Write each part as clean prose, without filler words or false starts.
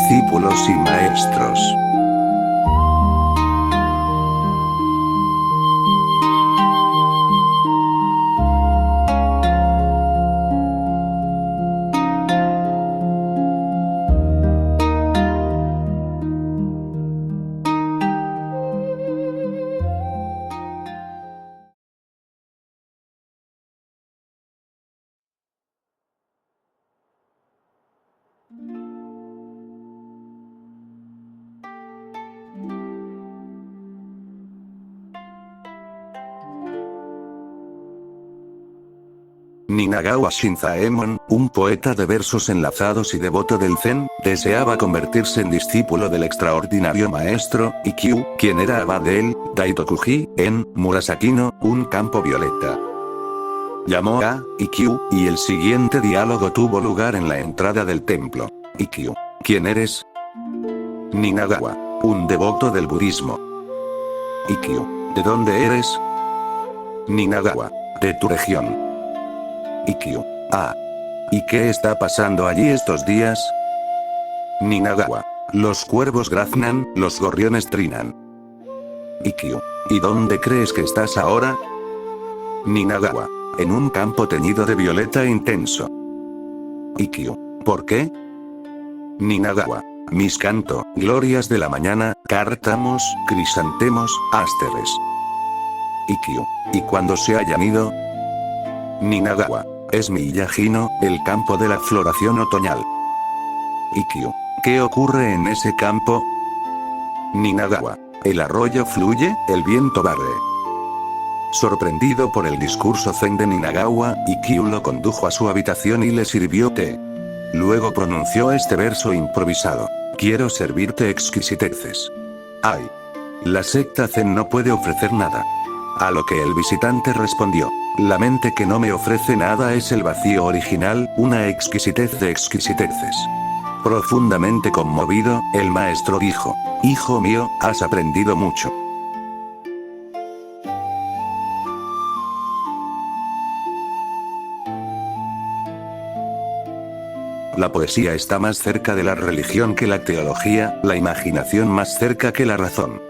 discípulos y maestros. Ninagawa Shinzaemon, un poeta de versos enlazados y devoto del Zen, deseaba convertirse en discípulo del extraordinario maestro Ikkyu, quien era abad del Daitokuji, en Murasakino, un campo violeta. Llamó a Ikkyu, y el siguiente diálogo tuvo lugar en la entrada del templo. Ikkyu, ¿quién eres? Ninagawa, un devoto del budismo. Ikkyu, ¿de dónde eres? Ninagawa, de tu región. Ikkyu, ah. ¿Y qué está pasando allí estos días? Ninagawa, los cuervos graznan, los gorriones trinan. Ikkyu, ¿y dónde crees que estás ahora? Ninagawa, en un campo teñido de violeta intenso. Ikkyu, ¿por qué? Ninagawa, mis canto, glorias de la mañana, cártamos, crisantemos, ásteres. Ikkyu, ¿y cuando se hayan ido? Ninagawa, es mi Yajino, el campo de la floración otoñal. Ikkyu, ¿qué ocurre en ese campo? Ninagawa, el arroyo fluye, el viento barre. Sorprendido por el discurso zen de Ninagawa, Ikkyu lo condujo a su habitación y le sirvió té. Luego pronunció este verso improvisado: quiero servirte exquisiteces. Ay. La secta zen no puede ofrecer nada. A lo que el visitante respondió: la mente que no me ofrece nada es el vacío original, una exquisitez de exquisiteces. Profundamente conmovido, el maestro dijo: hijo mío, has aprendido mucho. La poesía está más cerca de la religión que la teología, la imaginación más cerca que la razón.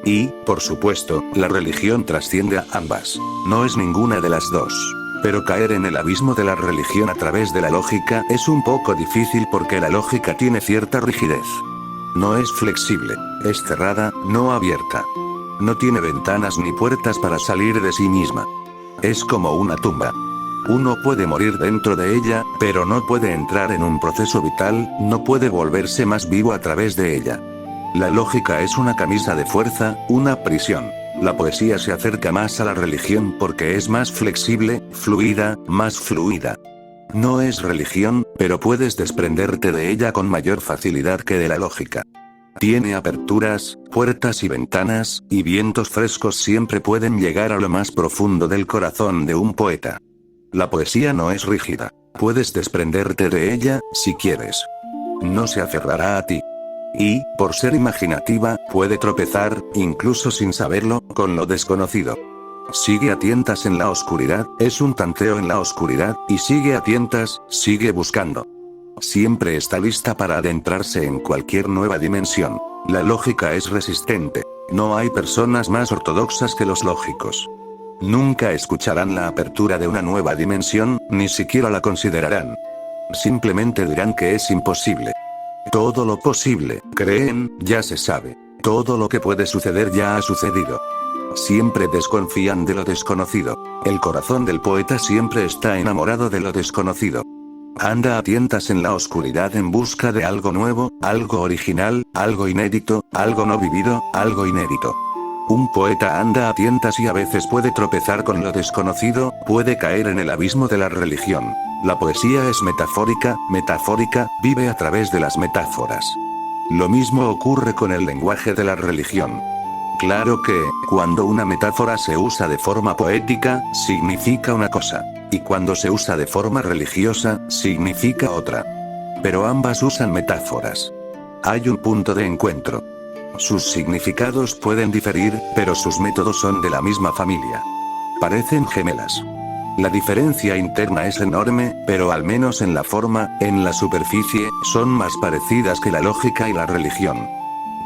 Y, por supuesto, la religión trasciende a ambas. No es ninguna de las dos. Pero caer en el abismo de la religión a través de la lógica es un poco difícil porque la lógica tiene cierta rigidez. No es flexible, es cerrada, no abierta. No tiene ventanas ni puertas para salir de sí misma. Es como una tumba. Uno puede morir dentro de ella, pero no puede entrar en un proceso vital, no puede volverse más vivo a través de ella. La lógica es una camisa de fuerza, una prisión. La poesía se acerca más a la religión porque es más flexible, fluida, más fluida. No es religión, pero puedes desprenderte de ella con mayor facilidad que de la lógica. Tiene aperturas, puertas y ventanas, y vientos frescos siempre pueden llegar a lo más profundo del corazón de un poeta. La poesía no es rígida. Puedes desprenderte de ella, si quieres. No se aferrará a ti. Y, por ser imaginativa, puede tropezar, incluso sin saberlo, con lo desconocido. Sigue a tientas en la oscuridad, es un tanteo en la oscuridad, y sigue a tientas, sigue buscando. Siempre está lista para adentrarse en cualquier nueva dimensión. La lógica es resistente. No hay personas más ortodoxas que los lógicos. Nunca escucharán la apertura de una nueva dimensión, ni siquiera la considerarán. Simplemente dirán que es imposible. Todo lo posible, creen, ya se sabe. Todo lo que puede suceder ya ha sucedido. Siempre desconfían de lo desconocido. El corazón del poeta siempre está enamorado de lo desconocido. Anda a tientas en la oscuridad en busca de algo nuevo, algo original, algo inédito, algo no vivido, algo inédito. Un poeta anda a tientas y a veces puede tropezar con lo desconocido, puede caer en el abismo de la religión. La poesía es metafórica, vive a través de las metáforas. Lo mismo ocurre con el lenguaje de la religión. Claro que, cuando una metáfora se usa de forma poética, significa una cosa. Y cuando se usa de forma religiosa, significa otra. Pero ambas usan metáforas. Hay un punto de encuentro. Sus significados pueden diferir, pero sus métodos son de la misma familia. Parecen gemelas. La diferencia interna es enorme, pero al menos en la forma, en la superficie, son más parecidas que la lógica y la religión.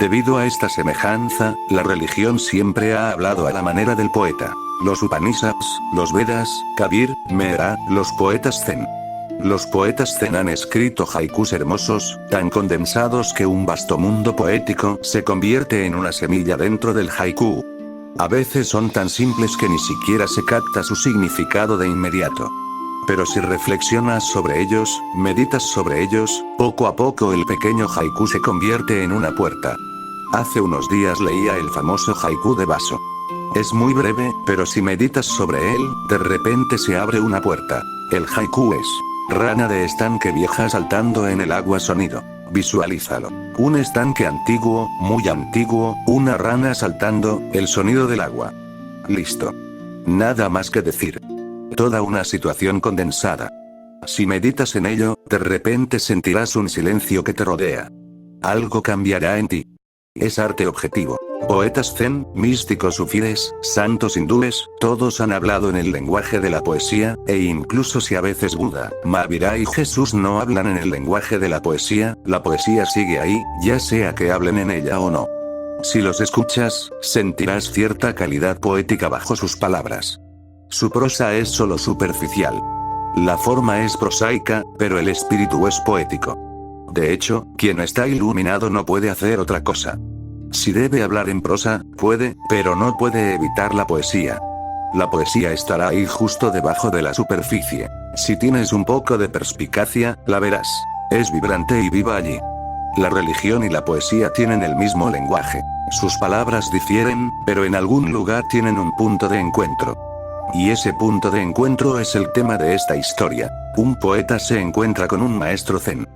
Debido a esta semejanza, la religión siempre ha hablado a la manera del poeta. Los Upanishads, los Vedas, Kabir, Mehra, los poetas Zen. Los poetas Zen han escrito haikus hermosos, tan condensados que un vasto mundo poético se convierte en una semilla dentro del haiku. A veces son tan simples que ni siquiera se capta su significado de inmediato. Pero si reflexionas sobre ellos, meditas sobre ellos, poco a poco el pequeño haiku se convierte en una puerta. Hace unos días leía el famoso haiku de Baso. Es muy breve, pero si meditas sobre él, de repente se abre una puerta. El haiku es: rana de estanque vieja saltando en el agua sonido. Visualízalo. Un estanque antiguo, muy antiguo, una rana saltando, el sonido del agua. Listo. Nada más que decir. Toda una situación condensada. Si meditas en ello, de repente sentirás un silencio que te rodea. Algo cambiará en ti. Es arte objetivo. Poetas zen, místicos sufíes, santos hindúes, todos han hablado en el lenguaje de la poesía, e incluso si a veces Buda, Mahavira y Jesús no hablan en el lenguaje de la poesía sigue ahí, ya sea que hablen en ella o no. Si los escuchas, sentirás cierta calidad poética bajo sus palabras. Su prosa es solo superficial. La forma es prosaica, pero el espíritu es poético. De hecho, quien está iluminado no puede hacer otra cosa. Si debe hablar en prosa, puede, pero no puede evitar la poesía. La poesía estará ahí justo debajo de la superficie. Si tienes un poco de perspicacia, la verás. Es vibrante y viva allí. La religión y la poesía tienen el mismo lenguaje. Sus palabras difieren, pero en algún lugar tienen un punto de encuentro. Y ese punto de encuentro es el tema de esta historia. Un poeta se encuentra con un maestro zen.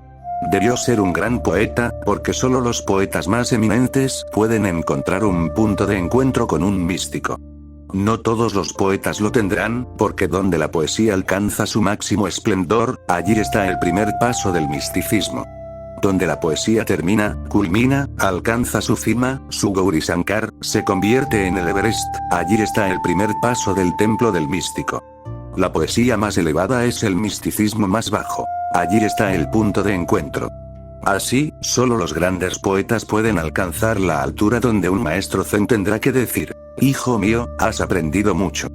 Debió ser un gran poeta, porque solo los poetas más eminentes pueden encontrar un punto de encuentro con un místico. No todos los poetas lo tendrán, porque donde la poesía alcanza su máximo esplendor, allí está el primer paso del misticismo. Donde la poesía termina, culmina, alcanza su cima, su Gauri Sankar, se convierte en el Everest, allí está el primer paso del templo del místico. La poesía más elevada es el misticismo más bajo. Allí está el punto de encuentro. Así, solo los grandes poetas pueden alcanzar la altura donde un maestro zen tendrá que decir: hijo mío, has aprendido mucho.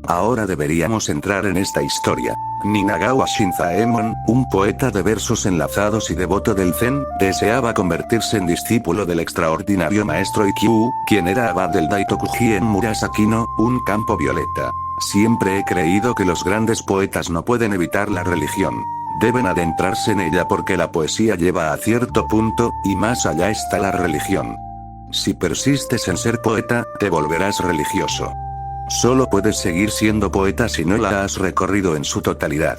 Ahora deberíamos entrar en esta historia. Ninagawa Shinzaemon, un poeta de versos enlazados y devoto del zen, deseaba convertirse en discípulo del extraordinario maestro Ikkyu, quien era abad del Daitokuji en Murasaki-no, un campo violeta. Siempre he creído que los grandes poetas no pueden evitar la religión. Deben adentrarse en ella porque la poesía lleva a cierto punto, y más allá está la religión. Si persistes en ser poeta, te volverás religioso. Solo puedes seguir siendo poeta si no la has recorrido en su totalidad.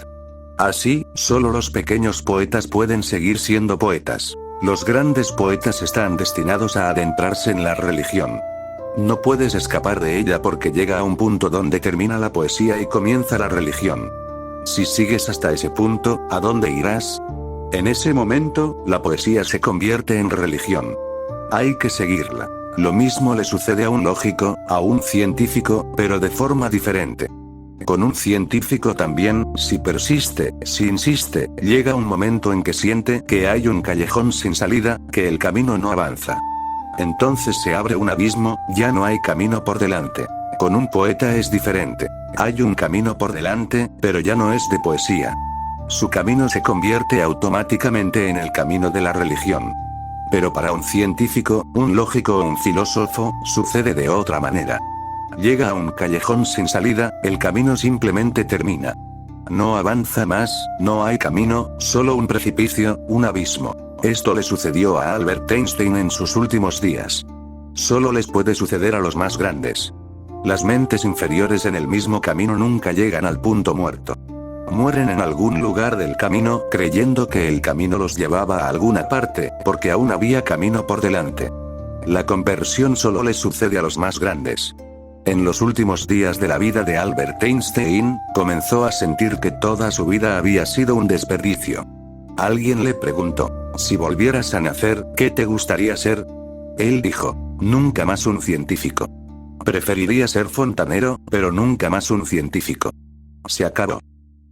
Así, solo los pequeños poetas pueden seguir siendo poetas. Los grandes poetas están destinados a adentrarse en la religión. No puedes escapar de ella porque llega a un punto donde termina la poesía y comienza la religión. Si sigues hasta ese punto, ¿a dónde irás? En ese momento, la poesía se convierte en religión. Hay que seguirla. Lo mismo le sucede a un lógico, a un científico, pero de forma diferente. Con un científico también, si persiste, si insiste, llega un momento en que siente que hay un callejón sin salida, que el camino no avanza. Entonces se abre un abismo, ya no hay camino por delante. Con un poeta es diferente. Hay un camino por delante, pero ya no es de poesía. Su camino se convierte automáticamente en el camino de la religión. Pero para un científico, un lógico o un filósofo, sucede de otra manera. Llega a un callejón sin salida, el camino simplemente termina. No avanza más, no hay camino, solo un precipicio, un abismo. Esto le sucedió a Albert Einstein en sus últimos días. Solo les puede suceder a los más grandes. Las mentes inferiores en el mismo camino nunca llegan al punto muerto. Mueren en algún lugar del camino, creyendo que el camino los llevaba a alguna parte, porque aún había camino por delante. La conversión solo les sucede a los más grandes. En los últimos días de la vida de Albert Einstein, comenzó a sentir que toda su vida había sido un desperdicio. Alguien le preguntó: si volvieras a nacer, ¿qué te gustaría ser? Él dijo: nunca más un científico. Preferiría ser fontanero, pero nunca más un científico. Se acabó.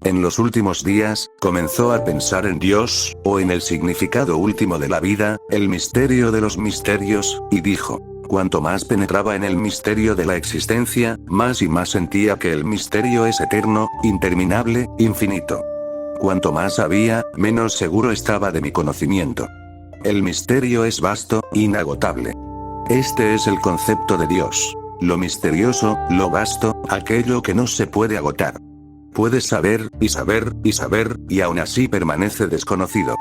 En los últimos días, comenzó a pensar en Dios, o en el significado último de la vida, el misterio de los misterios, y dijo: cuanto más penetraba en el misterio de la existencia, más y más sentía que el misterio es eterno, interminable, infinito. Cuanto más sabía, menos seguro estaba de mi conocimiento. El misterio es vasto, inagotable. Este es el concepto de Dios. Lo misterioso, lo vasto, aquello que no se puede agotar. Puedes saber, y saber, y saber, y aún así permanece desconocido.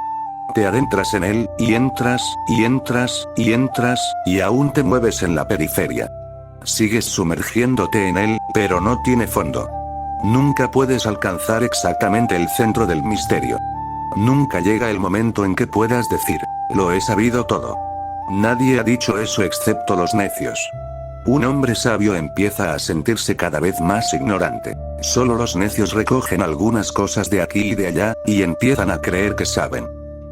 Te adentras en él, y entras, y entras, y entras, y aún te mueves en la periferia. Sigues sumergiéndote en él, pero no tiene fondo. Nunca puedes alcanzar exactamente el centro del misterio. Nunca llega el momento en que puedas decir: lo he sabido todo. Nadie ha dicho eso excepto los necios. Un hombre sabio empieza a sentirse cada vez más ignorante. Solo los necios recogen algunas cosas de aquí y de allá, y empiezan a creer que saben.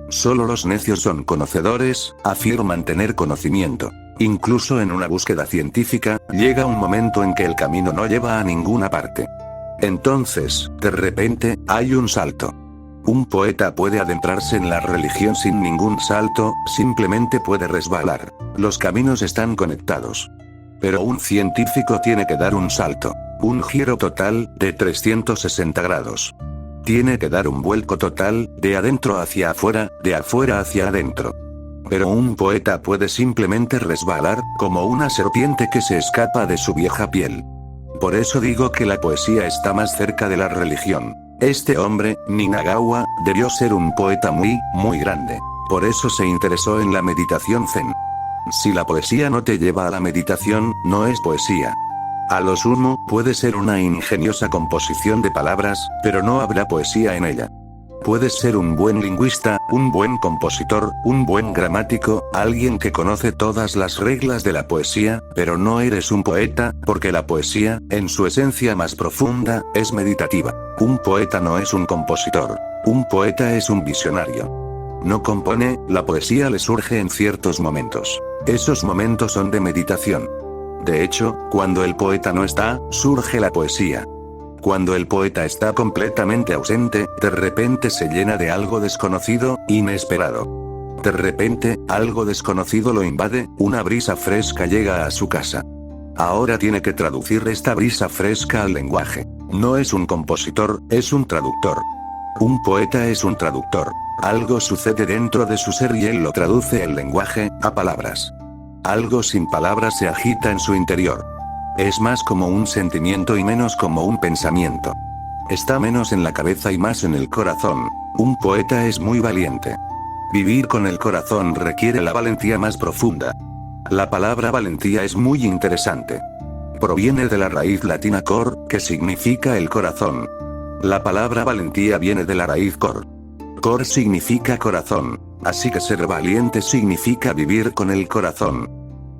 Solo los necios son conocedores, afirman tener conocimiento. Incluso en una búsqueda científica, llega un momento en que el camino no lleva a ninguna parte. Entonces, de repente, hay un salto. Un poeta puede adentrarse en la religión sin ningún salto, simplemente puede resbalar. Los caminos están conectados. Pero un científico tiene que dar un salto. Un giro total, de 360 grados. Tiene que dar un vuelco total, de adentro hacia afuera, de afuera hacia adentro. Pero un poeta puede simplemente resbalar, como una serpiente que se escapa de su vieja piel. Por eso digo que la poesía está más cerca de la religión. Este hombre, Ninagawa, debió ser un poeta muy, muy grande. Por eso se interesó en la meditación zen. Si la poesía no te lleva a la meditación, no es poesía. A lo sumo, puede ser una ingeniosa composición de palabras, pero no habrá poesía en ella. Puedes ser un buen lingüista, un buen compositor, un buen gramático, alguien que conoce todas las reglas de la poesía, pero no eres un poeta, porque la poesía, en su esencia más profunda, es meditativa. Un poeta no es un compositor. Un poeta es un visionario. No compone, la poesía le surge en ciertos momentos. Esos momentos son de meditación. De hecho, cuando el poeta no está, surge la poesía. Cuando el poeta está completamente ausente, de repente se llena de algo desconocido, inesperado. De repente, algo desconocido lo invade, una brisa fresca llega a su casa. Ahora tiene que traducir esta brisa fresca al lenguaje. No es un compositor, es un traductor. Un poeta es un traductor. Algo sucede dentro de su ser y él lo traduce el lenguaje, a palabras. Algo sin palabras se agita en su interior. Es más como un sentimiento y menos como un pensamiento. Está menos en la cabeza y más en el corazón. Un poeta es muy valiente. Vivir con el corazón requiere la valentía más profunda. La palabra valentía es muy interesante. Proviene de la raíz latina cor, que significa el corazón. La palabra valentía viene de la raíz cor. Cor significa corazón, así que ser valiente significa vivir con el corazón.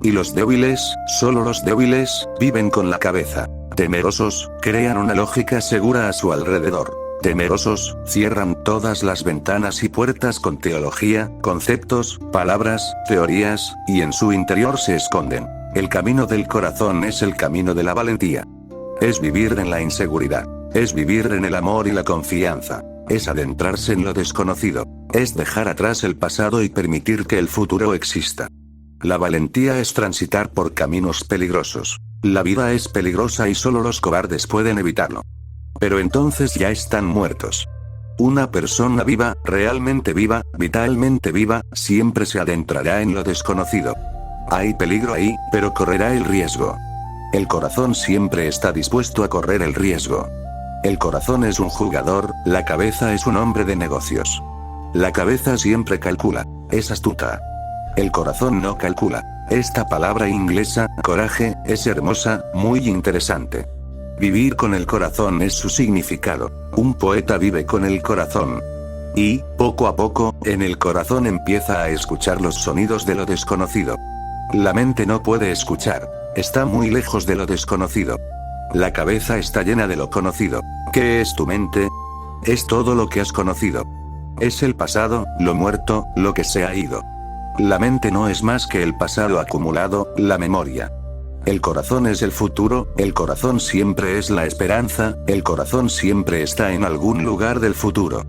Y los débiles, solo los débiles, viven con la cabeza. Temerosos, crean una lógica segura a su alrededor. Temerosos, cierran todas las ventanas y puertas con teología, conceptos, palabras, teorías, y en su interior se esconden. El camino del corazón es el camino de la valentía. Es vivir en la inseguridad. Es vivir en el amor y la confianza. Es adentrarse en lo desconocido. Es dejar atrás el pasado y permitir que el futuro exista. La valentía es transitar por caminos peligrosos. La vida es peligrosa y solo los cobardes pueden evitarlo. Pero entonces ya están muertos. Una persona viva, realmente viva, vitalmente viva, siempre se adentrará en lo desconocido. Hay peligro ahí, pero correrá el riesgo. El corazón siempre está dispuesto a correr el riesgo. El corazón es un jugador, la cabeza es un hombre de negocios. La cabeza siempre calcula, es astuta. El corazón no calcula. Esta palabra inglesa, coraje, es hermosa, muy interesante. Vivir con el corazón es su significado. Un poeta vive con el corazón. Y, poco a poco, en el corazón empieza a escuchar los sonidos de lo desconocido. La mente no puede escuchar. Está muy lejos de lo desconocido. La cabeza está llena de lo conocido. ¿Qué es tu mente? Es todo lo que has conocido. Es el pasado, lo muerto, lo que se ha ido. La mente no es más que el pasado acumulado, la memoria. El corazón es el futuro, el corazón siempre es la esperanza, el corazón siempre está en algún lugar del futuro.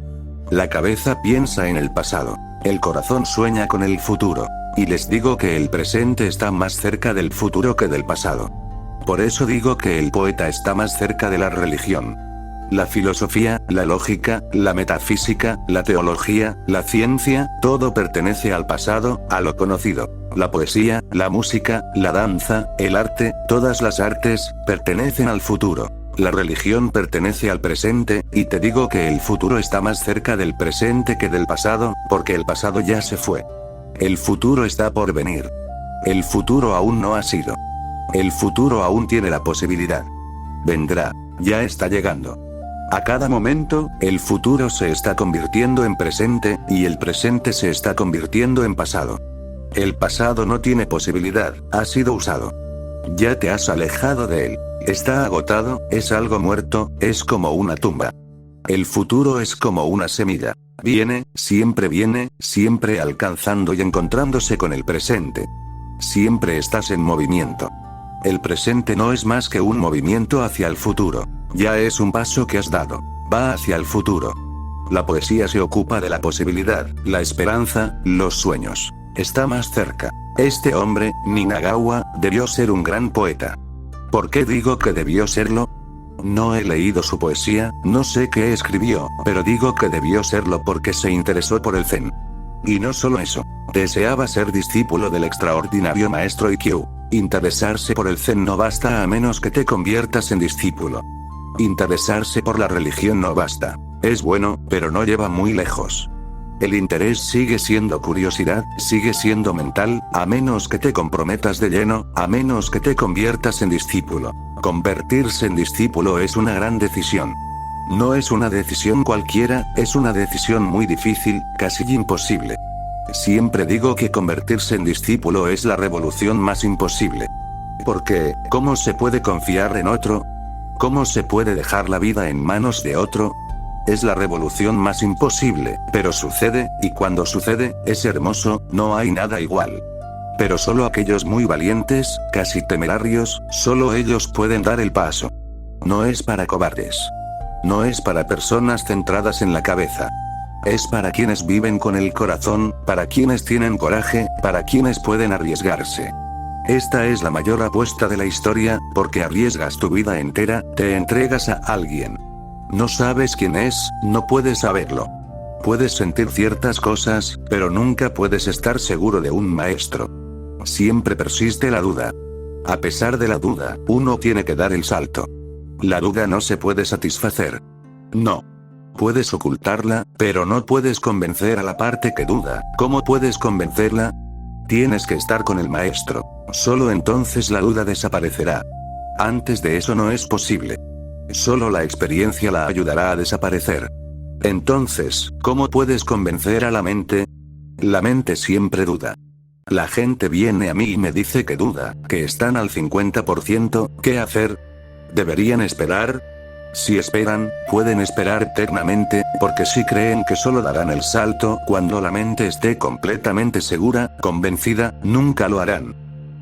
La cabeza piensa en el pasado. El corazón sueña con el futuro. Y les digo que el presente está más cerca del futuro que del pasado. Por eso digo que el poeta está más cerca de la religión. La filosofía, la lógica, la metafísica, la teología, la ciencia, todo pertenece al pasado, a lo conocido. La poesía, la música, la danza, el arte, todas las artes, pertenecen al futuro. La religión pertenece al presente, y te digo que el futuro está más cerca del presente que del pasado, porque el pasado ya se fue. El futuro está por venir. El futuro aún no ha sido. El futuro aún tiene la posibilidad. Vendrá. Ya está llegando. A cada momento, el futuro se está convirtiendo en presente, y el presente se está convirtiendo en pasado. El pasado no tiene posibilidad, ha sido usado. Ya te has alejado de él. Está agotado, es algo muerto, es como una tumba. El futuro es como una semilla. Viene, siempre alcanzando y encontrándose con el presente. Siempre estás en movimiento. El presente no es más que un movimiento hacia el futuro. Ya es un paso que has dado. Va hacia el futuro. La poesía se ocupa de la posibilidad, la esperanza, los sueños. Está más cerca. Este hombre, Ninagawa, debió ser un gran poeta. ¿Por qué digo que debió serlo? No he leído su poesía, no sé qué escribió, pero digo que debió serlo porque se interesó por el Zen. Y no solo eso, deseaba ser discípulo del extraordinario maestro Ikkyu. Interesarse por el Zen no basta a menos que te conviertas en discípulo. Interesarse por la religión no basta. Es bueno, pero no lleva muy lejos. El interés sigue siendo curiosidad, sigue siendo mental, a menos que te comprometas de lleno, a menos que te conviertas en discípulo. Convertirse en discípulo es una gran decisión. No es una decisión cualquiera, es una decisión muy difícil, casi imposible. Siempre digo que convertirse en discípulo es la revolución más imposible. Porque, ¿cómo se puede confiar en otro? ¿Cómo se puede dejar la vida en manos de otro? Es la revolución más imposible, pero sucede, y cuando sucede, es hermoso, no hay nada igual. Pero solo aquellos muy valientes, casi temerarios, solo ellos pueden dar el paso. No es para cobardes. No es para personas centradas en la cabeza. Es para quienes viven con el corazón, para quienes tienen coraje, para quienes pueden arriesgarse. Esta es la mayor apuesta de la historia, porque arriesgas tu vida entera, te entregas a alguien. No sabes quién es, no puedes saberlo. Puedes sentir ciertas cosas, pero nunca puedes estar seguro de un maestro. Siempre persiste la duda. A pesar de la duda, uno tiene que dar el salto. La duda no se puede satisfacer. No. Puedes ocultarla, pero no puedes convencer a la parte que duda. ¿Cómo puedes convencerla? Tienes que estar con el maestro. Solo entonces la duda desaparecerá. Antes de eso no es posible. Solo la experiencia la ayudará a desaparecer. Entonces, ¿cómo puedes convencer a la mente? La mente siempre duda. La gente viene a mí y me dice que duda, que están al 50%, ¿qué hacer? ¿Deberían esperar? Si esperan, pueden esperar eternamente, porque si creen que solo darán el salto cuando la mente esté completamente segura, convencida, nunca lo harán.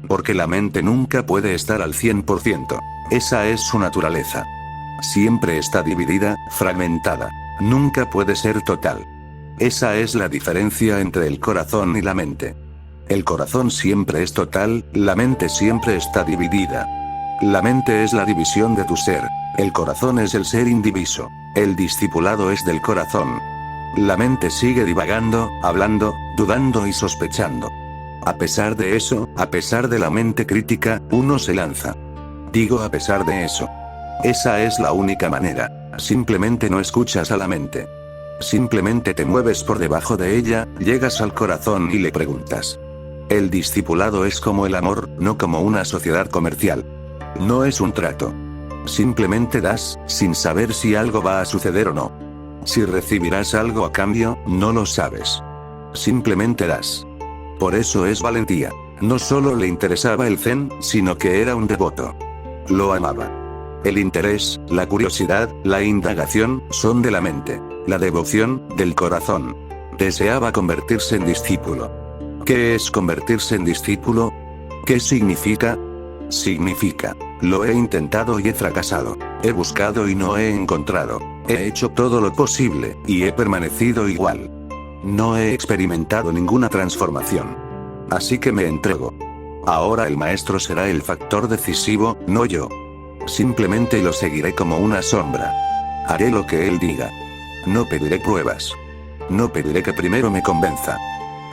Porque la mente nunca puede estar al 100%. Esa es su naturaleza. Siempre está dividida, fragmentada. Nunca puede ser total. Esa es la diferencia entre el corazón y la mente. El corazón siempre es total, la mente siempre está dividida. La mente es la división de tu ser. El corazón es el ser indiviso. El discipulado es del corazón. La mente sigue divagando, hablando, dudando y sospechando. A pesar de eso, a pesar de la mente crítica, uno se lanza. Digo a pesar de eso. Esa es la única manera. Simplemente no escuchas a la mente. Simplemente te mueves por debajo de ella, llegas al corazón y le preguntas. El discipulado es como el amor, no como una sociedad comercial. No es un trato. Simplemente das, sin saber si algo va a suceder o no. Si recibirás algo a cambio, no lo sabes. Simplemente das. Por eso es valentía. No solo le interesaba el Zen, sino que era un devoto. Lo amaba. El interés, la curiosidad, la indagación, son de la mente. La devoción, del corazón. Deseaba convertirse en discípulo. ¿Qué es convertirse en discípulo? ¿Qué significa? Significa: lo he intentado y he fracasado. He buscado y no he encontrado. He hecho todo lo posible, y he permanecido igual. No he experimentado ninguna transformación. Así que me entrego. Ahora el maestro será el factor decisivo, no yo. Simplemente lo seguiré como una sombra. Haré lo que él diga. No pediré pruebas. No pediré que primero me convenza.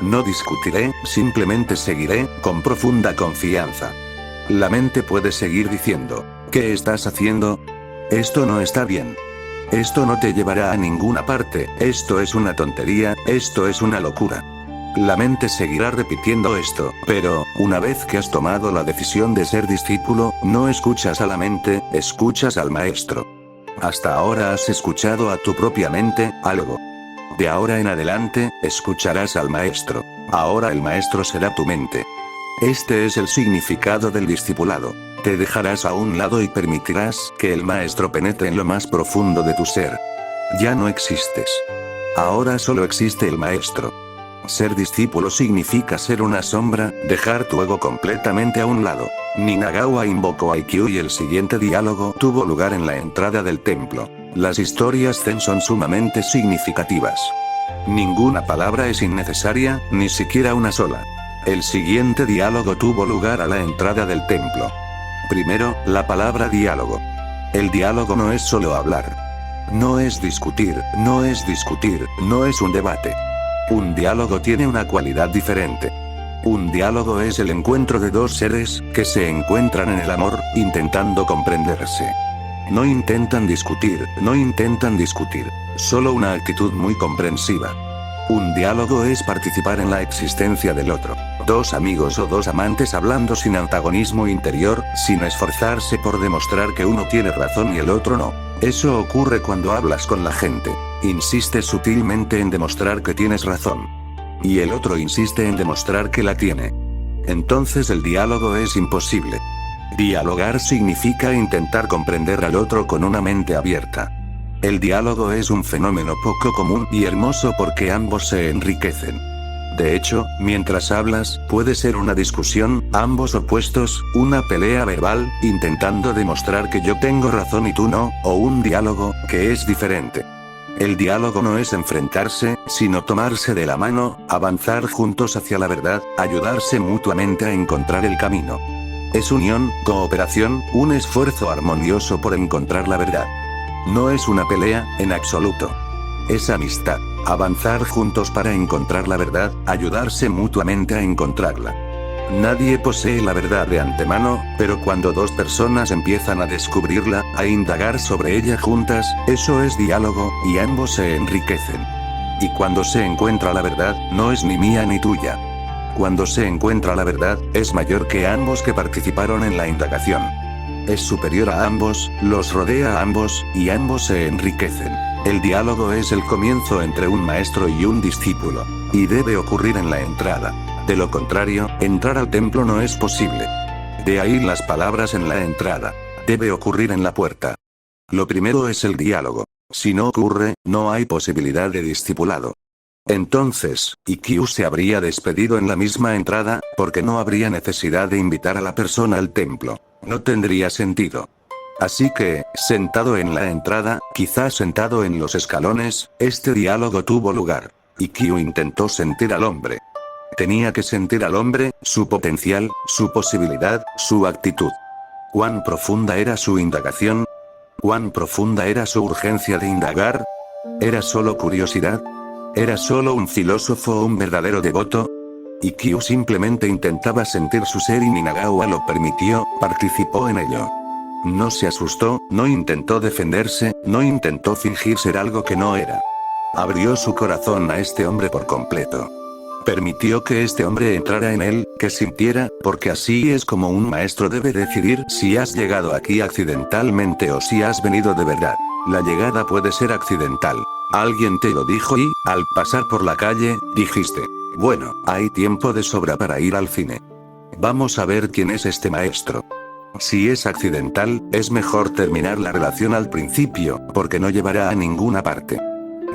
No discutiré, simplemente seguiré, con profunda confianza. La mente puede seguir diciendo: ¿qué estás haciendo? Esto no está bien. Esto no te llevará a ninguna parte, esto es una tontería, esto es una locura. La mente seguirá repitiendo esto, pero, una vez que has tomado la decisión de ser discípulo, no escuchas a la mente, escuchas al maestro. Hasta ahora has escuchado a tu propia mente, algo. De ahora en adelante, escucharás al maestro. Ahora el maestro será tu mente. Este es el significado del discipulado. Te dejarás a un lado y permitirás que el maestro penetre en lo más profundo de tu ser. Ya no existes. Ahora solo existe el maestro. Ser discípulo significa ser una sombra, dejar tu ego completamente a un lado. Ninagawa invocó a Ikkyu y el siguiente diálogo tuvo lugar en la entrada del templo. Las historias zen son sumamente significativas. Ninguna palabra es innecesaria, ni siquiera una sola. El siguiente diálogo tuvo lugar a la entrada del templo. Primero, la palabra diálogo. El diálogo no es solo hablar. No es discutir, no es discutir, no es un debate. Un diálogo tiene una cualidad diferente. Un diálogo es el encuentro de dos seres, que se encuentran en el amor, intentando comprenderse. No intentan discutir, no intentan discutir. Solo una actitud muy comprensiva. Un diálogo es participar en la existencia del otro. Dos amigos o dos amantes hablando sin antagonismo interior, sin esforzarse por demostrar que uno tiene razón y el otro no. Eso ocurre cuando hablas con la gente. Insistes sutilmente en demostrar que tienes razón. Y el otro insiste en demostrar que la tiene. Entonces el diálogo es imposible. Dialogar significa intentar comprender al otro con una mente abierta. El diálogo es un fenómeno poco común y hermoso porque ambos se enriquecen. De hecho, mientras hablas, puede ser una discusión, ambos opuestos, una pelea verbal, intentando demostrar que yo tengo razón y tú no, o un diálogo, que es diferente. El diálogo no es enfrentarse, sino tomarse de la mano, avanzar juntos hacia la verdad, ayudarse mutuamente a encontrar el camino. Es unión, cooperación, un esfuerzo armonioso por encontrar la verdad. No es una pelea, en absoluto. Es amistad. Avanzar juntos para encontrar la verdad, ayudarse mutuamente a encontrarla. Nadie posee la verdad de antemano, pero cuando dos personas empiezan a descubrirla, a indagar sobre ella juntas, eso es diálogo, y ambos se enriquecen. Y cuando se encuentra la verdad, no es ni mía ni tuya. Cuando se encuentra la verdad, es mayor que ambos que participaron en la indagación. Es superior a ambos, los rodea a ambos, y ambos se enriquecen. El diálogo es el comienzo entre un maestro y un discípulo. Y debe ocurrir en la entrada. De lo contrario, entrar al templo no es posible. De ahí las palabras en la entrada. Debe ocurrir en la puerta. Lo primero es el diálogo. Si no ocurre, no hay posibilidad de discipulado. Entonces, Ikkyu se habría despedido en la misma entrada, porque no habría necesidad de invitar a la persona al templo. No tendría sentido. Así que, sentado en la entrada, quizás sentado en los escalones, este diálogo tuvo lugar. Ikkyu intentó sentir al hombre. Tenía que sentir al hombre, su potencial, su posibilidad, su actitud. ¿Cuán profunda era su indagación? ¿Cuán profunda era su urgencia de indagar? ¿Era solo curiosidad? ¿Era solo un filósofo o un verdadero devoto? Ikkyu simplemente intentaba sentir su ser y Ninagawa lo permitió, participó en ello. No se asustó, no intentó defenderse, no intentó fingir ser algo que no era. Abrió su corazón a este hombre por completo. Permitió que este hombre entrara en él, que sintiera, porque así es como un maestro debe decidir si has llegado aquí accidentalmente o si has venido de verdad. La llegada puede ser accidental. Alguien te lo dijo y, al pasar por la calle, dijiste: bueno, hay tiempo de sobra para ir al cine. Vamos a ver quién es este maestro. Si es accidental, es mejor terminar la relación al principio, porque no llevará a ninguna parte.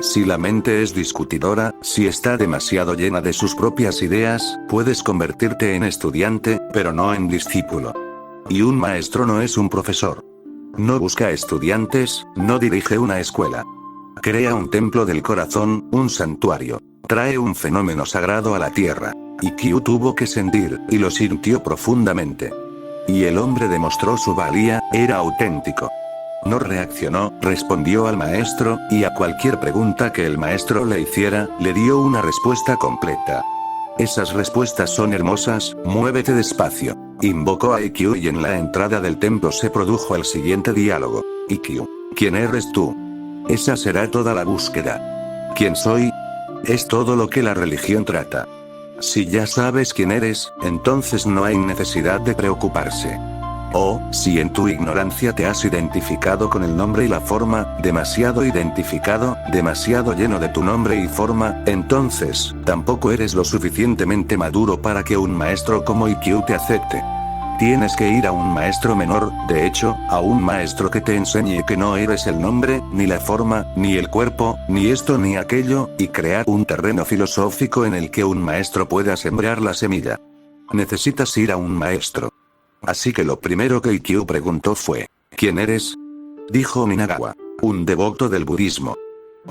Si la mente es discutidora, si está demasiado llena de sus propias ideas, puedes convertirte en estudiante, pero no en discípulo. Y un maestro no es un profesor. No busca estudiantes, no dirige una escuela. Crea un templo del corazón, un santuario. Trae un fenómeno sagrado a la tierra. Ikkyu tuvo que sentir, y lo sintió profundamente. Y el hombre demostró su valía, era auténtico. No reaccionó, respondió al maestro, y a cualquier pregunta que el maestro le hiciera, le dio una respuesta completa. Esas respuestas son hermosas, muévete despacio. Invocó a Ikkyu y en la entrada del templo se produjo el siguiente diálogo. Ikkyu, ¿quién eres tú? Esa será toda la búsqueda. ¿Quién soy? Es todo lo que la religión trata. Si ya sabes quién eres, entonces no hay necesidad de preocuparse. O, si en tu ignorancia te has identificado con el nombre y la forma, demasiado identificado, demasiado lleno de tu nombre y forma, entonces, tampoco eres lo suficientemente maduro para que un maestro como Ikkyu te acepte. Tienes que ir a un maestro menor, de hecho, a un maestro que te enseñe que no eres el nombre, ni la forma, ni el cuerpo, ni esto ni aquello, y crear un terreno filosófico en el que un maestro pueda sembrar la semilla. Necesitas ir a un maestro. Así que lo primero que Ikkyu preguntó fue, ¿quién eres? Dijo Ninagawa, un devoto del budismo.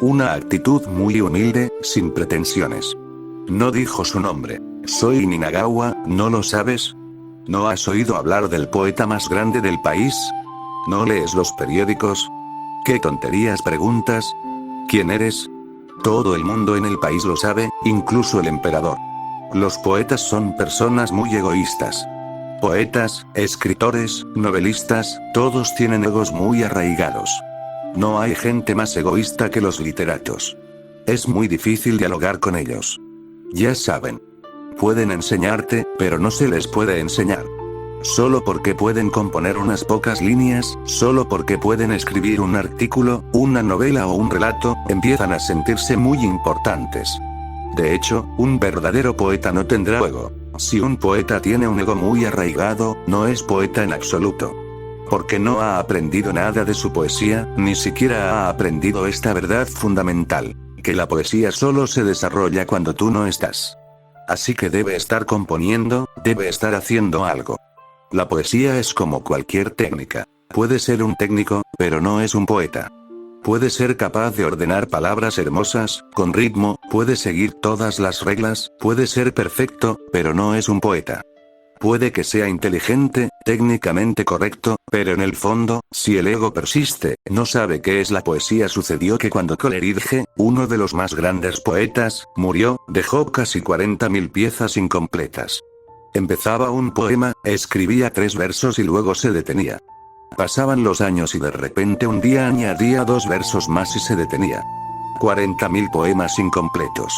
Una actitud muy humilde, sin pretensiones. No dijo su nombre. Soy Ninagawa, ¿no lo sabes? ¿No has oído hablar del poeta más grande del país? ¿No lees los periódicos? ¿Qué tonterías preguntas? ¿Quién eres? Todo el mundo en el país lo sabe, incluso el emperador. Los poetas son personas muy egoístas. Poetas, escritores, novelistas, todos tienen egos muy arraigados. No hay gente más egoísta que los literatos. Es muy difícil dialogar con ellos. Ya saben. Pueden enseñarte, pero no se les puede enseñar. Solo porque pueden componer unas pocas líneas, solo porque pueden escribir un artículo, una novela o un relato, empiezan a sentirse muy importantes. De hecho, un verdadero poeta no tendrá ego. Si un poeta tiene un ego muy arraigado, no es poeta en absoluto. Porque no ha aprendido nada de su poesía, ni siquiera ha aprendido esta verdad fundamental, que la poesía solo se desarrolla cuando tú no estás. Así que debe estar componiendo, debe estar haciendo algo. La poesía es como cualquier técnica. Puede ser un técnico, pero no es un poeta. Puede ser capaz de ordenar palabras hermosas, con ritmo, puede seguir todas las reglas, puede ser perfecto, pero no es un poeta. Puede que sea inteligente, técnicamente correcto, pero en el fondo, si el ego persiste, no sabe qué es la poesía. Sucedió que cuando Coleridge, uno de los más grandes poetas, murió, dejó casi 40.000 piezas incompletas. Empezaba un poema, escribía 3 versos y luego se detenía. Pasaban los años y de repente un día añadía 2 versos más y se detenía. 40.000 poemas incompletos.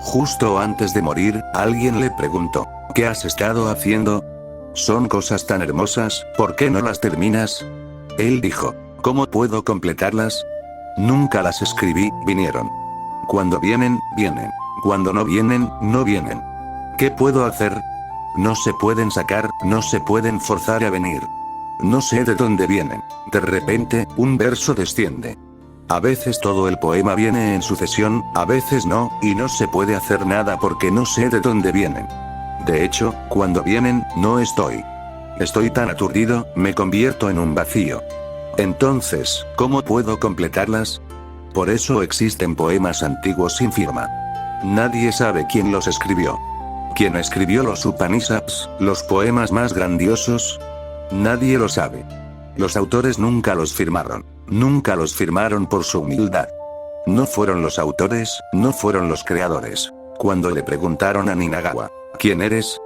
Justo antes de morir, alguien le preguntó, ¿qué has estado haciendo? Son cosas tan hermosas, ¿por qué no las terminas? Él dijo, ¿cómo puedo completarlas? Nunca las escribí, vinieron. Cuando vienen, vienen. Cuando no vienen, no vienen. ¿Qué puedo hacer? No se pueden sacar, no se pueden forzar a venir. No sé de dónde vienen. De repente, un verso desciende. A veces todo el poema viene en sucesión, a veces no, y no se puede hacer nada porque no sé de dónde vienen. De hecho, cuando vienen, no estoy. Estoy tan aturdido, me convierto en un vacío. Entonces, ¿cómo puedo completarlas? Por eso existen poemas antiguos sin firma. Nadie sabe quién los escribió. ¿Quién escribió los Upanishads, los poemas más grandiosos? Nadie lo sabe. Los autores nunca los firmaron. Nunca los firmaron por su humildad. No fueron los autores, no fueron los creadores. Cuando le preguntaron a Ninagawa, ¿quién eres?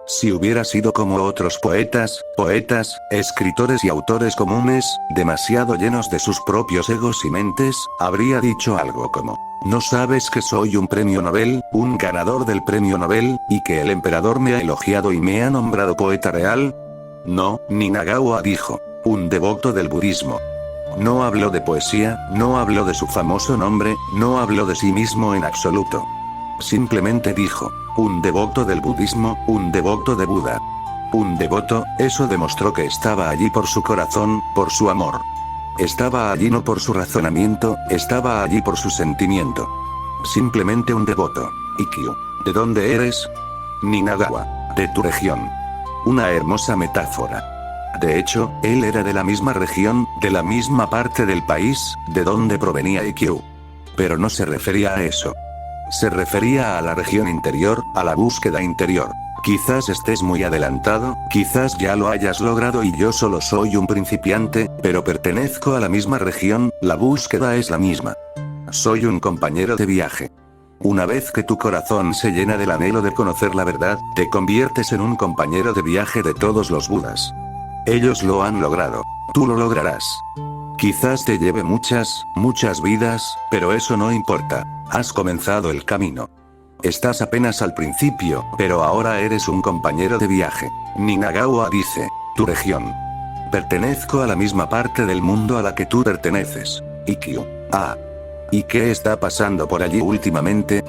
Si hubiera sido como otros poetas, escritores y autores comunes, demasiado llenos de sus propios egos y mentes, habría dicho algo como, ¿no sabes que soy un premio Nobel, un ganador del premio Nobel, y que el emperador me ha elogiado y me ha nombrado poeta real? No, Ninagawa dijo, un devoto del budismo. No habló de poesía, no habló de su famoso nombre, no habló de sí mismo en absoluto. Simplemente dijo, un devoto del budismo, un devoto de Buda. Un devoto, eso demostró que estaba allí por su corazón, por su amor. Estaba allí no por su razonamiento, estaba allí por su sentimiento. Simplemente un devoto. Ikkyu, ¿de dónde eres? Ninagawa, de tu región. Una hermosa metáfora. De hecho, él era de la misma región, de la misma parte del país, de donde provenía IQ. Pero no se refería a eso. Se refería a la región interior, a la búsqueda interior. Quizás estés muy adelantado, quizás ya lo hayas logrado y yo solo soy un principiante, pero pertenezco a la misma región, la búsqueda es la misma. Soy un compañero de viaje. Una vez que tu corazón se llena del anhelo de conocer la verdad, te conviertes en un compañero de viaje de todos los Budas. Ellos lo han logrado. Tú lo lograrás. Quizás te lleve muchas vidas, pero eso no importa. Has comenzado el camino. Estás apenas al principio, pero ahora eres un compañero de viaje. Ninagawa dice, tu región. Pertenezco a la misma parte del mundo a la que tú perteneces. Ikkyu. Ah. ¿Y qué está pasando por allí últimamente?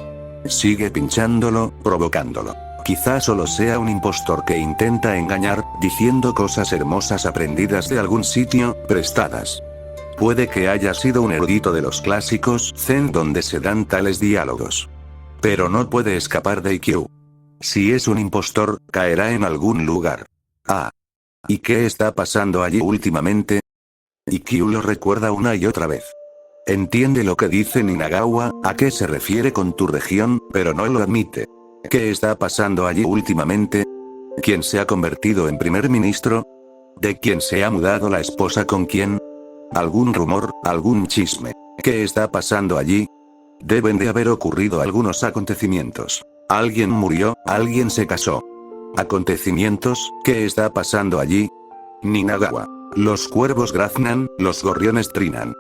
Sigue pinchándolo, provocándolo. Quizás solo sea un impostor que intenta engañar, diciendo cosas hermosas aprendidas de algún sitio, prestadas. Puede que haya sido un erudito de los clásicos Zen donde se dan tales diálogos. Pero no puede escapar de IQ. Si es un impostor, caerá en algún lugar. Ah. ¿Y qué está pasando allí últimamente? IQ lo recuerda una y otra vez. Entiende lo que dice Ninagawa, a qué se refiere con tu región, pero no lo admite. ¿Qué está pasando allí últimamente? ¿Quién se ha convertido en primer ministro? ¿De quién se ha mudado la esposa con quién? ¿Algún rumor, algún chisme? ¿Qué está pasando allí? Deben de haber ocurrido algunos acontecimientos. Alguien murió, alguien se casó. ¿Acontecimientos? ¿Qué está pasando allí? Ninagawa. Los cuervos graznan, los gorriones trinan.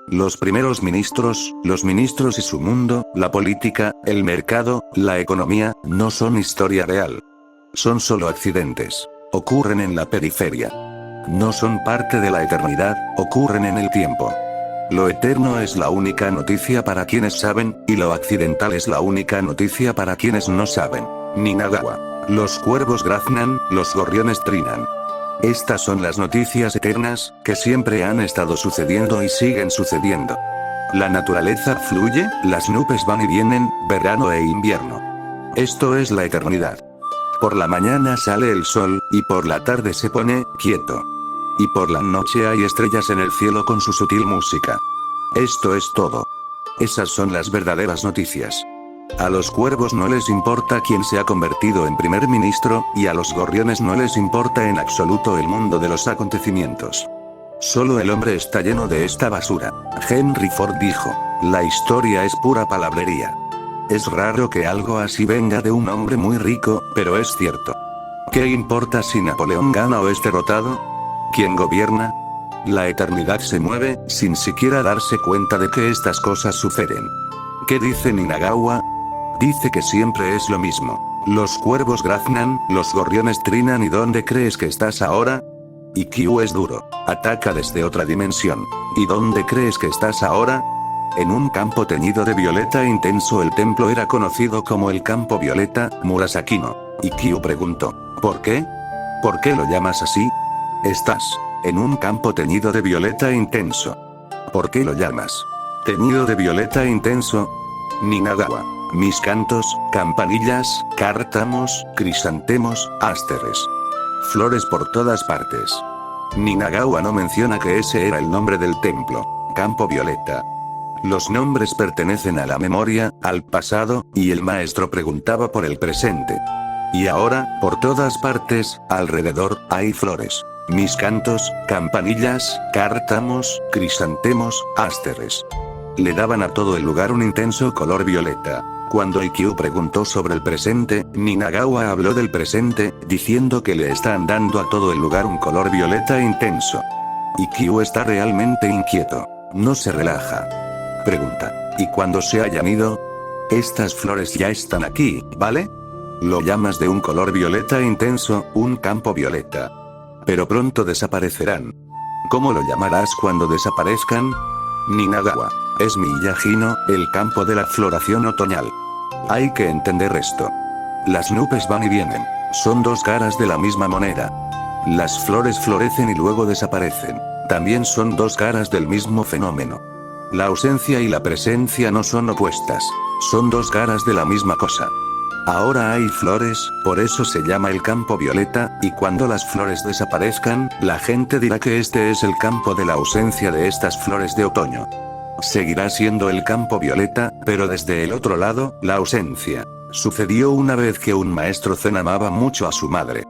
Los primeros ministros, los ministros y su mundo, la política, el mercado, la economía, no son historia real. Son solo accidentes. Ocurren en la periferia. No son parte de la eternidad, ocurren en el tiempo. Lo eterno es la única noticia para quienes saben, y lo accidental es la única noticia para quienes no saben. Ninagawa. Los cuervos graznan, los gorriones trinan. Estas son las noticias eternas, que siempre han estado sucediendo y siguen sucediendo. La naturaleza fluye, las nubes van y vienen, verano e invierno. Esto es la eternidad. Por la mañana sale el sol, y por la tarde se pone quieto. Y por la noche hay estrellas en el cielo con su sutil música. Esto es todo. Esas son las verdaderas noticias. A los cuervos no les importa quién se ha convertido en primer ministro, y a los gorriones no les importa en absoluto el mundo de los acontecimientos. Solo el hombre está lleno de esta basura. Henry Ford dijo, la historia es pura palabrería. Es raro que algo así venga de un hombre muy rico, pero es cierto. ¿Qué importa si Napoleón gana o es derrotado? ¿Quién gobierna? La eternidad se mueve, sin siquiera darse cuenta de que estas cosas suceden. ¿Qué dice Ninagawa? Dice que siempre es lo mismo. Los cuervos graznan, los gorriones trinan y ¿dónde crees que estás ahora? IQ es duro. Ataca desde otra dimensión. ¿Y dónde crees que estás ahora? En un campo teñido de violeta intenso. El templo era conocido como el campo violeta, Murasakino. IQ preguntó, ¿por qué? ¿Por qué lo llamas así? Estás en un campo teñido de violeta intenso. ¿Por qué lo llamas teñido de violeta intenso? Ninagawa. Mis cantos, campanillas, cártamos, crisantemos, ásteres. Flores por todas partes. Ninagawa no menciona que ese era el nombre del templo. Campo violeta. Los nombres pertenecen a la memoria, al pasado, y el maestro preguntaba por el presente. Y ahora, por todas partes, alrededor, hay flores. Mis cantos, campanillas, cártamos, crisantemos, ásteres. Le daban a todo el lugar un intenso color violeta. Cuando IQ preguntó sobre el presente, Ninagawa habló del presente, diciendo que le están dando a todo el lugar un color violeta intenso. IQ está realmente inquieto. No se relaja. Pregunta, ¿y cuando se hayan ido? Estas flores ya están aquí, ¿vale? Lo llamas de un color violeta intenso, un campo violeta. Pero pronto desaparecerán. ¿Cómo lo llamarás cuando desaparezcan? Ninagawa. Es Miyajino, el campo de la floración otoñal. Hay que entender esto. Las nubes van y vienen. Son dos caras de la misma moneda. Las flores florecen y luego desaparecen. También son dos caras del mismo fenómeno. La ausencia y la presencia no son opuestas. Son dos caras de la misma cosa. Ahora hay flores, por eso se llama el campo violeta, y cuando las flores desaparezcan, la gente dirá que este es el campo de la ausencia de estas flores de otoño. Seguirá siendo el campo violeta, pero desde el otro lado, la ausencia. Sucedió una vez que un maestro zen amaba mucho a su madre.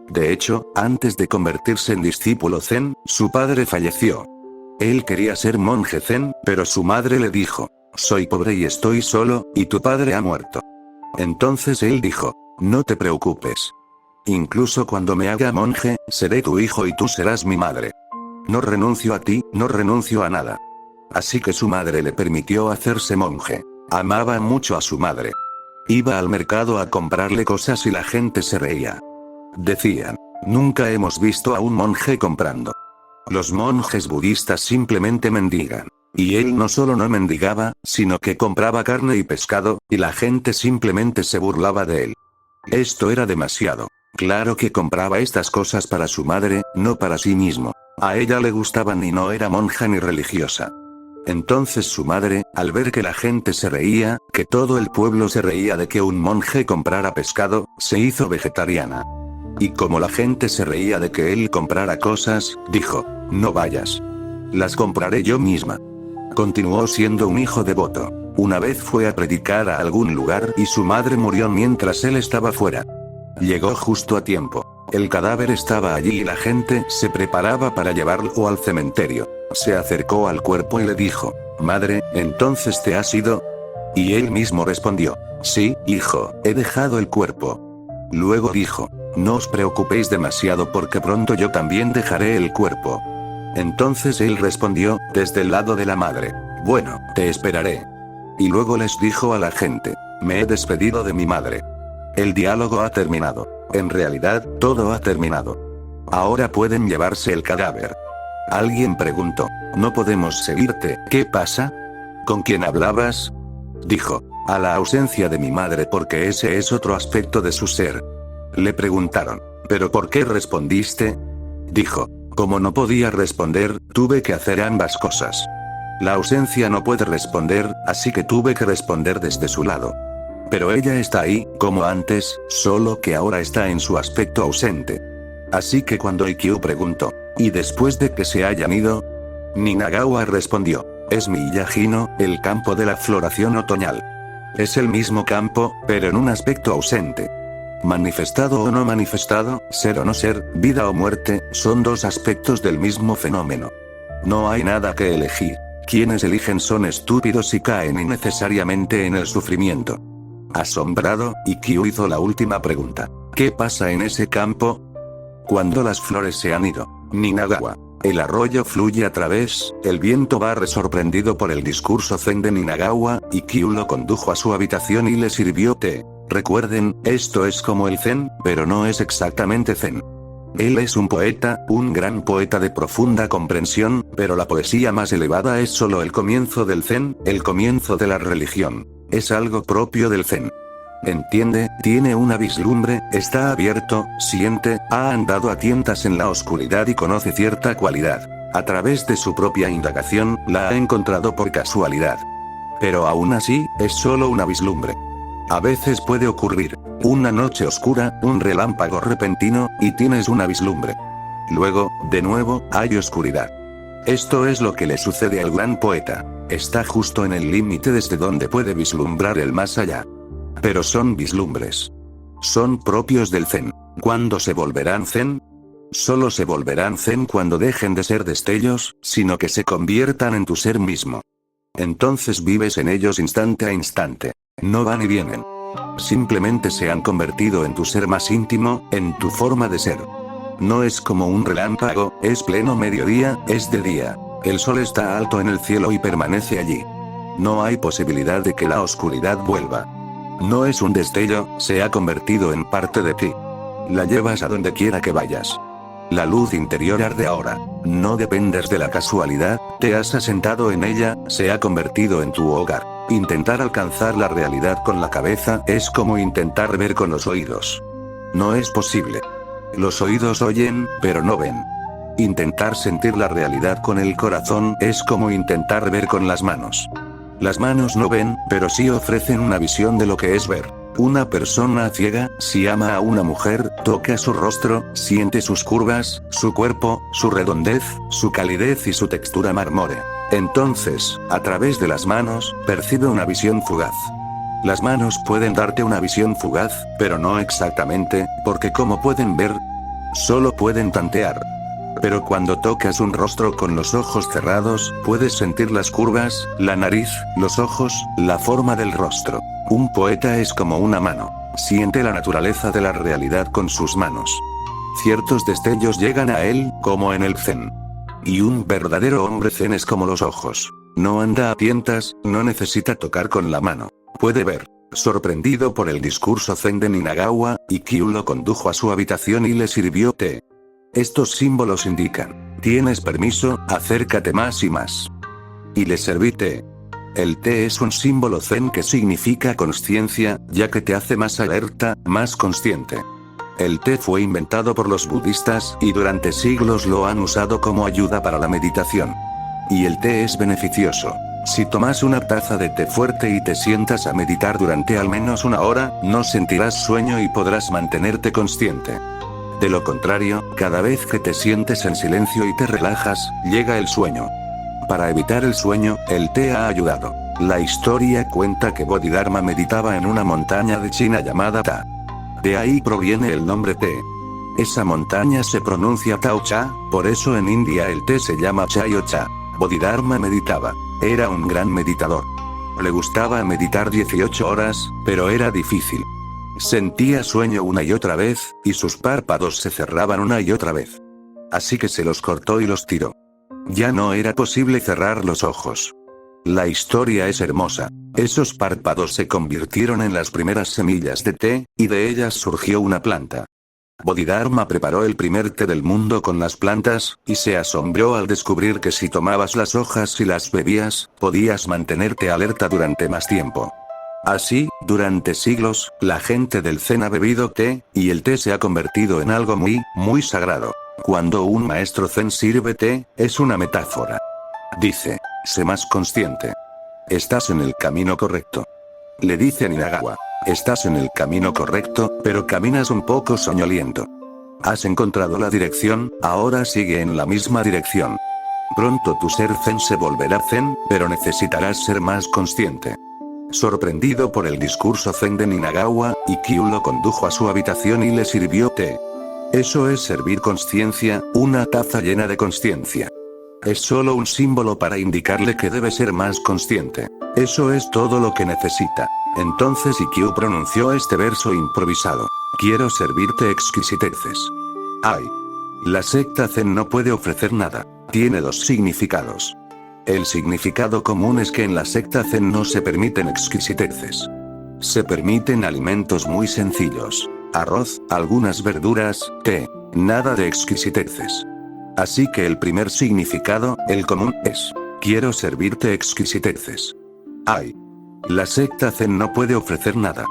De hecho, antes de convertirse en discípulo zen, su padre falleció. Él quería ser monje zen, pero su madre le dijo: soy pobre y estoy solo, y tu padre ha muerto. Entonces él dijo: no te preocupes. Incluso cuando me haga monje, seré tu hijo y tú serás mi madre. No renuncio a ti, no renuncio a nada. Así que su madre le permitió hacerse monje. Amaba mucho a su madre. Iba al mercado a comprarle cosas y la gente se reía. Decían: nunca hemos visto a un monje comprando. Los monjes budistas simplemente mendigan. Y él no solo no mendigaba, sino que compraba carne y pescado, y la gente simplemente se burlaba de él. Esto era demasiado. Claro que compraba estas cosas para su madre, no para sí mismo. A ella le gustaban y no era monja ni religiosa. Entonces su madre, al ver que la gente se reía, que todo el pueblo se reía de que un monje comprara pescado, se hizo vegetariana. Y como la gente se reía de que él comprara cosas, dijo: no vayas. Las compraré yo misma. Continuó siendo un hijo devoto. Una vez fue a predicar a algún lugar y su madre murió mientras él estaba fuera. Llegó justo a tiempo. El cadáver estaba allí y la gente se preparaba para llevarlo al cementerio. Se acercó al cuerpo y le dijo: madre, ¿entonces te has ido? Y él mismo respondió: sí, hijo, he dejado el cuerpo. Luego dijo: no os preocupéis demasiado porque pronto yo también dejaré el cuerpo. Entonces él respondió, desde el lado de la madre: bueno, te esperaré. Y luego les dijo a la gente: me he despedido de mi madre. El diálogo ha terminado. En realidad, todo ha terminado. Ahora pueden llevarse el cadáver. Alguien preguntó: no podemos seguirte, ¿qué pasa? ¿Con quién hablabas? Dijo: a la ausencia de mi madre porque ese es otro aspecto de su ser. Le preguntaron: ¿pero por qué respondiste? Dijo: como no podía responder, tuve que hacer ambas cosas. La ausencia no puede responder, así que tuve que responder desde su lado. Pero ella está ahí, como antes, solo que ahora está en su aspecto ausente. Así que cuando Ikkyu preguntó: ¿y después de que se hayan ido? Ninagawa respondió: es mi Yajino, el campo de la floración otoñal. Es el mismo campo, pero en un aspecto ausente. Manifestado o no manifestado, ser o no ser, vida o muerte, son dos aspectos del mismo fenómeno. No hay nada que elegir. Quienes eligen son estúpidos y caen innecesariamente en el sufrimiento. Asombrado, Ikkyu hizo la última pregunta: ¿qué pasa en ese campo? Cuando las flores se han ido, Ninagawa. El arroyo fluye a través, el viento barre. Sorprendido por el discurso zen de Ninagawa, Ikkyu lo condujo a su habitación y le sirvió té. Recuerden, esto es como el zen, pero no es exactamente zen. Él es un poeta, un gran poeta de profunda comprensión, pero la poesía más elevada es solo el comienzo del zen, el comienzo de la religión. Es algo propio del zen. Entiende, tiene una vislumbre, está abierto, siente, ha andado a tientas en la oscuridad y conoce cierta cualidad. A través de su propia indagación, la ha encontrado por casualidad. Pero aún así, es solo una vislumbre. A veces puede ocurrir una noche oscura, un relámpago repentino, y tienes una vislumbre. Luego, de nuevo, hay oscuridad. Esto es lo que le sucede al gran poeta. Está justo en el límite desde donde puede vislumbrar el más allá. Pero son vislumbres. Son propios del zen. ¿Cuándo se volverán zen? Solo se volverán zen cuando dejen de ser destellos, sino que se conviertan en tu ser mismo. Entonces vives en ellos instante a instante. No van y vienen. Simplemente se han convertido en tu ser más íntimo, en tu forma de ser. No es como un relámpago, es pleno mediodía, es de día. El sol está alto en el cielo y permanece allí. No hay posibilidad de que la oscuridad vuelva. No es un destello, se ha convertido en parte de ti. La llevas a donde quiera que vayas. La luz interior arde ahora. No dependes de la casualidad, te has asentado en ella, se ha convertido en tu hogar. Intentar alcanzar la realidad con la cabeza es como intentar ver con los oídos. No es posible. Los oídos oyen, pero no ven. Intentar sentir la realidad con el corazón es como intentar ver con las manos. Las manos no ven, pero sí ofrecen una visión de lo que es ver. Una persona ciega, si ama a una mujer, toca su rostro, siente sus curvas, su cuerpo, su redondez, su calidez y su textura marmórea. Entonces, a través de las manos, percibe una visión fugaz. Las manos pueden darte una visión fugaz, pero no exactamente, porque como pueden ver, solo pueden tantear. Pero cuando tocas un rostro con los ojos cerrados, puedes sentir las curvas, la nariz, los ojos, la forma del rostro. Un poeta es como una mano. Siente la naturaleza de la realidad con sus manos. Ciertos destellos llegan a él, como en el zen. Y un verdadero hombre zen es como los ojos. No anda a tientas, no necesita tocar con la mano. Puede ver. Sorprendido por el discurso zen de Ninagawa, Ikkyu lo condujo a su habitación y le sirvió té. Estos símbolos indican: tienes permiso, acércate más y más. Y le serví té. El té es un símbolo zen que significa consciencia, ya que te hace más alerta, más consciente. El té fue inventado por los budistas, y durante siglos lo han usado como ayuda para la meditación. Y el té es beneficioso. Si tomas una taza de té fuerte y te sientas a meditar durante al menos una hora, no sentirás sueño y podrás mantenerte consciente. De lo contrario, cada vez que te sientes en silencio y te relajas, llega el sueño. Para evitar el sueño, el té ha ayudado. La historia cuenta que Bodhidharma meditaba en una montaña de China llamada Ta. De ahí proviene el nombre té. Esa montaña se pronuncia Tao Cha, por eso en India el té se llama Chai o Cha. Bodhidharma meditaba. Era un gran meditador. Le gustaba meditar 18 horas, pero era difícil. Sentía sueño una y otra vez, y sus párpados se cerraban una y otra vez. Así que se los cortó y los tiró. Ya no era posible cerrar los ojos. La historia es hermosa. Esos párpados se convirtieron en las primeras semillas de té, y de ellas surgió una planta. Bodhidharma preparó el primer té del mundo con las plantas, y se asombró al descubrir que si tomabas las hojas y las bebías, podías mantenerte alerta durante más tiempo. Así, durante siglos, la gente del zen ha bebido té, y el té se ha convertido en algo muy, muy sagrado. Cuando un maestro zen sirve té, es una metáfora. Dice: sé más consciente. Estás en el camino correcto. Le dice a Ninagawa: estás en el camino correcto, pero caminas un poco soñoliento. Has encontrado la dirección, ahora sigue en la misma dirección. Pronto tu ser zen se volverá zen, pero necesitarás ser más consciente. Sorprendido por el discurso zen de Ninagawa, Ikkyu lo condujo a su habitación y le sirvió té. Eso es servir consciencia, una taza llena de consciencia. Es solo un símbolo para indicarle que debe ser más consciente. Eso es todo lo que necesita. Entonces Ikkyu pronunció este verso improvisado: quiero servirte exquisiteces. Ay. La secta zen no puede ofrecer nada. Tiene dos significados. El significado común es que en la secta zen no se permiten exquisiteces. Se permiten alimentos muy sencillos. Arroz, algunas verduras, té. Nada de exquisiteces. Así que el primer significado, el común, es: quiero servirte exquisiteces. Ay. La secta zen no puede ofrecer nada.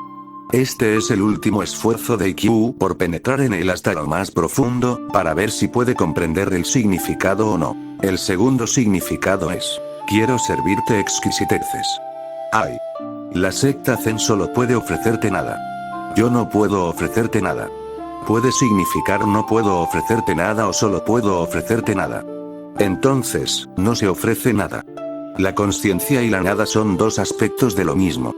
Este es el último esfuerzo de Ikkyu por penetrar en él hasta lo más profundo, para ver si puede comprender el significado o no. El segundo significado es: quiero servirte exquisiteces. Ay. La secta zen solo puede ofrecerte nada. Yo no puedo ofrecerte nada. Puede significar no puedo ofrecerte nada o solo puedo ofrecerte nada. Entonces, no se ofrece nada. La consciencia y la nada son dos aspectos de lo mismo.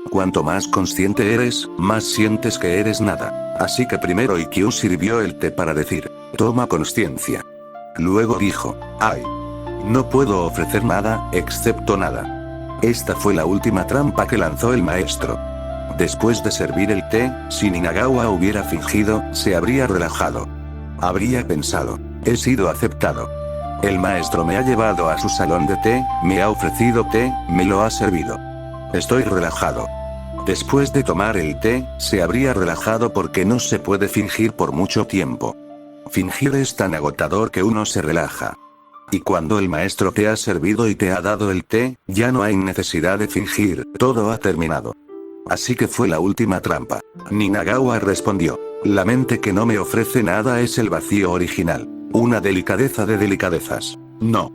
Cuanto más consciente eres, más sientes que eres nada. Así que primero Ikkyu sirvió el té para decir: toma consciencia. Luego dijo: ay. No puedo ofrecer nada, excepto nada. Esta fue la última trampa que lanzó el maestro. Después de servir el té, si Ninagawa hubiera fingido, se habría relajado. Habría pensado: he sido aceptado. El maestro me ha llevado a su salón de té, me ha ofrecido té, me lo ha servido. Estoy relajado. Después de tomar el té, se habría relajado porque no se puede fingir por mucho tiempo. Fingir es tan agotador que uno se relaja. Y cuando el maestro te ha servido y te ha dado el té, ya no hay necesidad de fingir, todo ha terminado. Así que fue la última trampa. Ninagawa respondió: la mente que no me ofrece nada es el vacío original. Una delicadeza de delicadezas. No.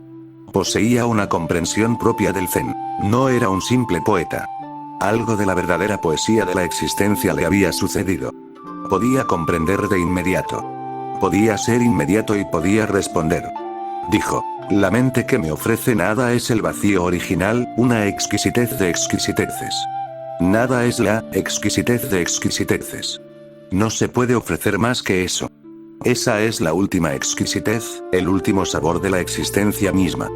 Poseía una comprensión propia del zen. No era un simple poeta. Algo de la verdadera poesía de la existencia le había sucedido. Podía comprender de inmediato. Podía ser inmediato y podía responder. Dijo: la mente que me ofrece nada es el vacío original, una exquisitez de exquisiteces. Nada es la exquisitez de exquisiteces. No se puede ofrecer más que eso. Esa es la última exquisitez, el último sabor de la existencia misma.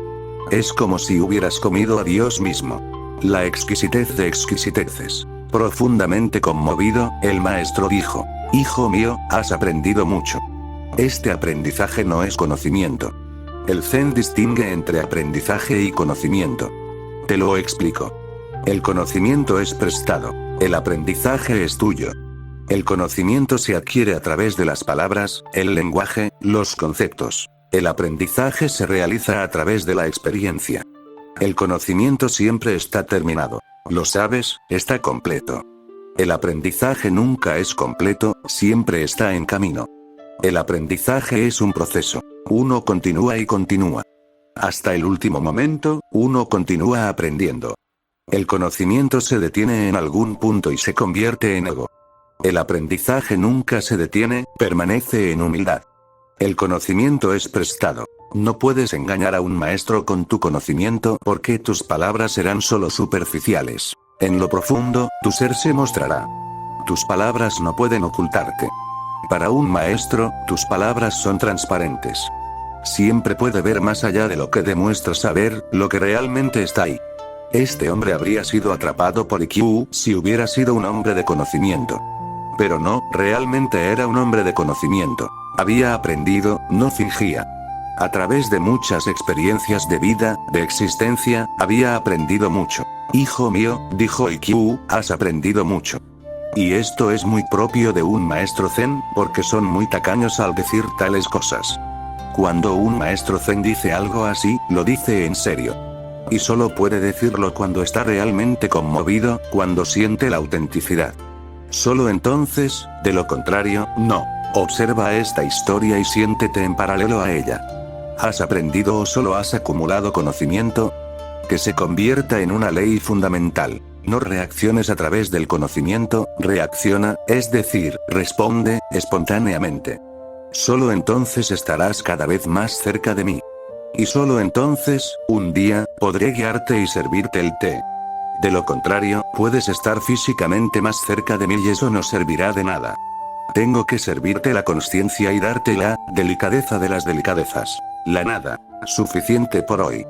Es como si hubieras comido a Dios mismo. La exquisitez de exquisiteces. Profundamente conmovido, el maestro dijo: hijo mío, has aprendido mucho. Este aprendizaje no es conocimiento. El Zen distingue entre aprendizaje y conocimiento. Te lo explico. El conocimiento es prestado. El aprendizaje es tuyo. El conocimiento se adquiere a través de las palabras, el lenguaje, los conceptos. El aprendizaje se realiza a través de la experiencia. El conocimiento siempre está terminado. Lo sabes, está completo. El aprendizaje nunca es completo, siempre está en camino. El aprendizaje es un proceso. Uno continúa y continúa. Hasta el último momento, uno continúa aprendiendo. El conocimiento se detiene en algún punto y se convierte en ego. El aprendizaje nunca se detiene, permanece en humildad. El conocimiento es prestado. No puedes engañar a un maestro con tu conocimiento porque tus palabras serán solo superficiales. En lo profundo, tu ser se mostrará. Tus palabras no pueden ocultarte. Para un maestro, tus palabras son transparentes. Siempre puede ver más allá de lo que demuestra saber, lo que realmente está ahí. Este hombre habría sido atrapado por IQ si hubiera sido un hombre de conocimiento. Pero no, realmente era un hombre de conocimiento. Había aprendido, no fingía. A través de muchas experiencias de vida, de existencia, había aprendido mucho. Hijo mío, dijo IQ, has aprendido mucho. Y esto es muy propio de un maestro zen, porque son muy tacaños al decir tales cosas. Cuando un maestro zen dice algo así, lo dice en serio. Y solo puede decirlo cuando está realmente conmovido, cuando siente la autenticidad. Solo entonces, de lo contrario, no. Observa esta historia y siéntete en paralelo a ella. ¿Has aprendido o solo has acumulado conocimiento? Que se convierta en una ley fundamental. No reacciones a través del conocimiento, reacciona, es decir, responde, espontáneamente. Solo entonces estarás cada vez más cerca de mí. Y solo entonces, un día, podré guiarte y servirte el té. De lo contrario, puedes estar físicamente más cerca de mí y eso no servirá de nada. Tengo que servirte la consciencia y darte la delicadeza de las delicadezas. La nada. Suficiente por hoy.